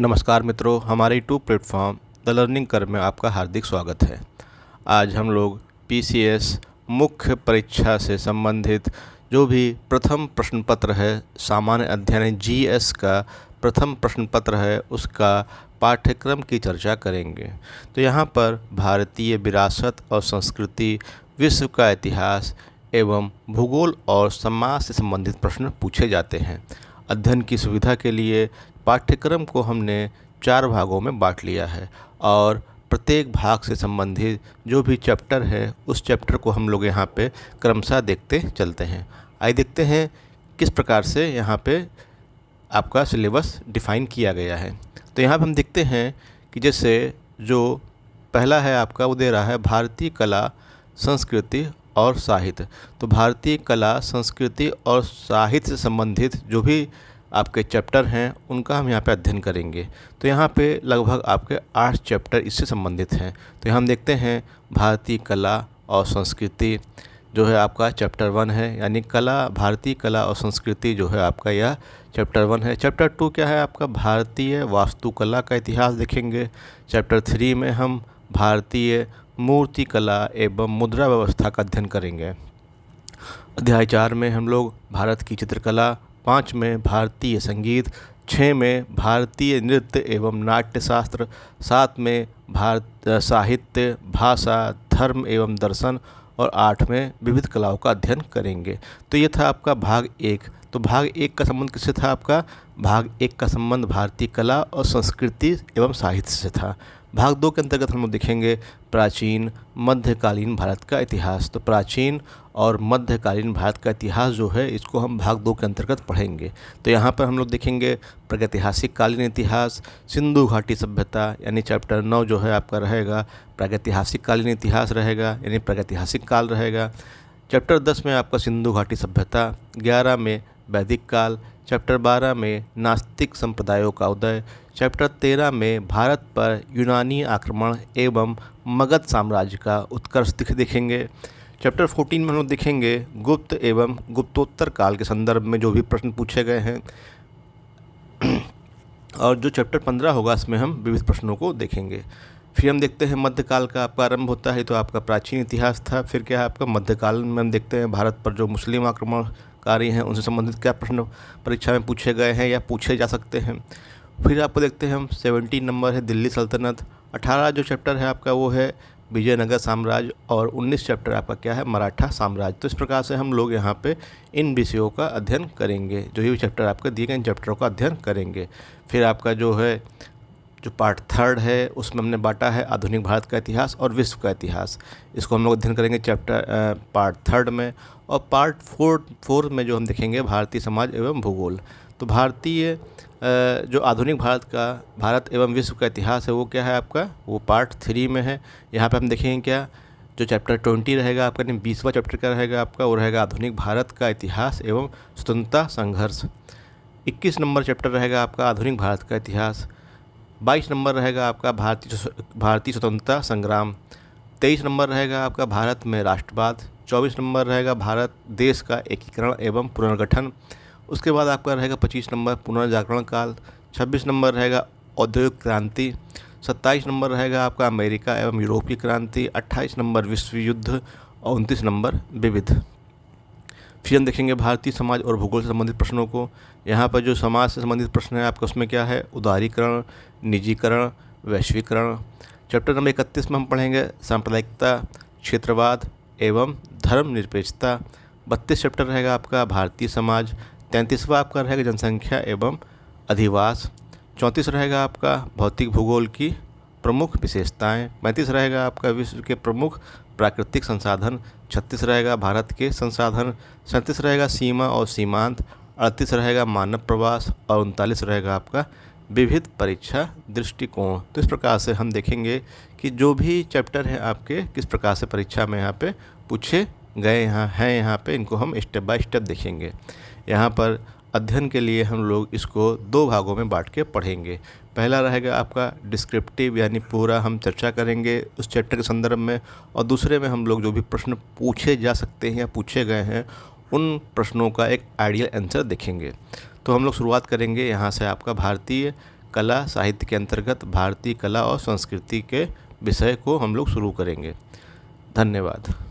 नमस्कार मित्रों, हमारे YouTube platform the learning curve में आपका हार्दिक स्वागत है। आज हम लोग पीसीएस मुख्य परीक्षा से संबंधित जो भी प्रथम प्रश्न पत्र है, सामान्य अध्ययन जीएस का प्रथम प्रश्न पत्र है, उसका पाठ्यक्रम की चर्चा करेंगे। तो यहाँ पर भारतीय विरासत और संस्कृति, विश्व का इतिहास एवं भूगोल और समाज से संबंधित प्रश्न पूछे जाते हैं। अध्ययन की सुविधा के लिए पाठ्यक्रम को हमने 4 भागों में बांट लिया है और प्रत्येक भाग से संबंधित जो भी चैप्टर है उस चैप्टर को हम लोग यहाँ पे क्रमशः देखते चलते हैं। आइए देखते हैं किस प्रकार से यहाँ पे आपका सिलेबस डिफ़ाइन किया गया है। तो यहाँ पे हम देखते हैं कि जैसे जो पहला है आपका, वो दे रहा है भारतीय कला, संस्कृति और साहित्य। तो भारतीय कला, संस्कृति और साहित्य से संबंधित जो भी आपके चैप्टर हैं उनका हम यहाँ पे अध्ययन करेंगे। तो यहाँ पे लगभग आपके 8 चैप्टर इससे संबंधित हैं। तो यहाँ हम देखते हैं भारतीय कला और संस्कृति जो है आपका चैप्टर 1 है, यानी कला, भारतीय कला और संस्कृति जो है आपका यह चैप्टर 1 है। चैप्टर 2 क्या है आपका, भारतीय वास्तुकला का इतिहास देखेंगे। चैप्टर 3 में हम भारतीय मूर्ति कला एवं मुद्रा व्यवस्था का अध्ययन करेंगे। अध्याय 4 में हम लोग भारत की चित्रकला, 5 में भारतीय संगीत, 6 में भारतीय नृत्य एवं नाट्यशास्त्र, 7 में भारत साहित्य, भाषा, धर्म एवं दर्शन और 8 में विविध कलाओं का अध्ययन करेंगे। तो ये था आपका भाग 1। तो भाग 1 का संबंध किससे था आपका? भाग 1 का संबंध भारतीय कला और संस्कृति एवं साहित्य से था। भाग 2 के अंतर्गत हम लोग देखेंगे प्राचीन मध्यकालीन भारत का इतिहास। तो प्राचीन और मध्यकालीन भारत का इतिहास जो है इसको हम भाग 2 के अंतर्गत पढ़ेंगे। तो यहाँ पर हम लोग देखेंगे प्रागैतिहासिक कालीन इतिहास, सिंधु घाटी सभ्यता, यानी चैप्टर 9 जो है आपका रहेगा प्रागैतिहासिक कालीन इतिहास रहेगा, यानी प्रागैतिहासिक काल रहेगा। चैप्टर 10 में आपका सिंधु घाटी सभ्यता, 11 में वैदिक काल, चैप्टर 12 में नास्तिक संप्रदायों का उदय, चैप्टर 13 में भारत पर यूनानी आक्रमण एवं मगध साम्राज्य का उत्कर्ष देखेंगे। चैप्टर 14 में हम लोग देखेंगे गुप्त एवं गुप्तोत्तर काल के संदर्भ में जो भी प्रश्न पूछे गए हैं। और जो चैप्टर 15 होगा इसमें हम विविध प्रश्नों को देखेंगे। फिर हम देखते हैं मध्यकाल का आपका आरंभ होता है, तो आपका प्राचीन इतिहास था। फिर क्या है आपका मध्यकाल में हम देखते हैं भारत पर जो मुस्लिम आक्रमणकारी हैं उनसे संबंधित क्या प्रश्न परीक्षा में पूछे गए हैं या पूछे जा सकते हैं। फिर आपको देखते हैं हम 17 नंबर है दिल्ली सल्तनत, 18 जो चैप्टर है आपका वो है विजयनगर साम्राज्य और 19 चैप्टर आपका क्या है मराठा साम्राज्य। तो इस प्रकार से हम लोग यहाँ पे इन विषयों का अध्ययन करेंगे, जो ये चैप्टर आपके दिए गए इन चैप्टरों का अध्ययन करेंगे। फिर आपका जो है जो पार्ट 3 है उसमें हमने बांटा है आधुनिक भारत का इतिहास और विश्व का इतिहास। इसको हम लोग अध्ययन करेंगे चैप्टर पार्ट 3 में। और पार्ट 4 में जो हम देखेंगे भारतीय समाज एवं भूगोल। तो भारतीय जो आधुनिक भारत एवं विश्व का इतिहास है वो क्या है आपका, वो पार्ट 3 में है। यहाँ पे हम देखेंगे क्या, जो चैप्टर 20 रहेगा आपका, 20वां चैप्टर का रहेगा आपका, वो रहेगा आधुनिक भारत का इतिहास एवं स्वतंत्रता संघर्ष। 21 नंबर चैप्टर रहेगा आपका आधुनिक भारत का इतिहास। 22 नंबर रहेगा आपका भारतीय स्वतंत्रता संग्राम। 23 नंबर रहेगा आपका भारत में राष्ट्रवाद। 24 नंबर रहेगा भारत देश का एकीकरण एवं पुनर्गठन। उसके बाद आपका रहेगा 25 नंबर पुनर्जागरण काल। 26 नंबर रहेगा औद्योगिक क्रांति। 27 नंबर रहेगा आपका अमेरिका एवं यूरोपीय क्रांति। 28 नंबर विश्व युद्ध और 29 नंबर विविध। फिर हम देखेंगे भारतीय समाज और भूगोल से संबंधित प्रश्नों को। यहाँ पर जो समाज से संबंधित प्रश्न है आपका उसमें क्या है, उदारीकरण, निजीकरण, वैश्वीकरण। चैप्टर नंबर 31 में हम पढ़ेंगे सांप्रदायिकता, क्षेत्रवाद एवं धर्मनिरपेक्षता। 32 चैप्टर रहेगा आपका भारतीय समाज। 33वां आपका रहेगा जनसंख्या एवं अधिवास। 34 रहेगा आपका भौतिक भूगोल की प्रमुख विशेषताएं। 35 रहेगा आपका विश्व के प्रमुख प्राकृतिक संसाधन। 36 रहेगा भारत के संसाधन। 37 रहेगा सीमा और सीमांत। 38 रहेगा मानव प्रवास और 39 रहेगा आपका विविध परीक्षा दृष्टिकोण। तो इस प्रकार से हम देखेंगे कि जो भी चैप्टर हैं आपके किस प्रकार से परीक्षा में यहाँ पे पूछे गए यहाँ पे इनको हम स्टेप बाय स्टेप देखेंगे। यहाँ पर अध्ययन के लिए हम लोग इसको 2 भागों में बांट के पढ़ेंगे। पहला रहेगा आपका डिस्क्रिप्टिव, यानी पूरा हम चर्चा करेंगे उस चैप्टर के संदर्भ में, और दूसरे में हम लोग जो भी प्रश्न पूछे जा सकते हैं या पूछे गए हैं उन प्रश्नों का एक आइडियल आंसर देखेंगे। तो हम लोग शुरुआत करेंगे यहाँ से आपका भारतीय कला साहित्य के अंतर्गत भारतीय कला और संस्कृति के विषय को हम लोग शुरू करेंगे। धन्यवाद।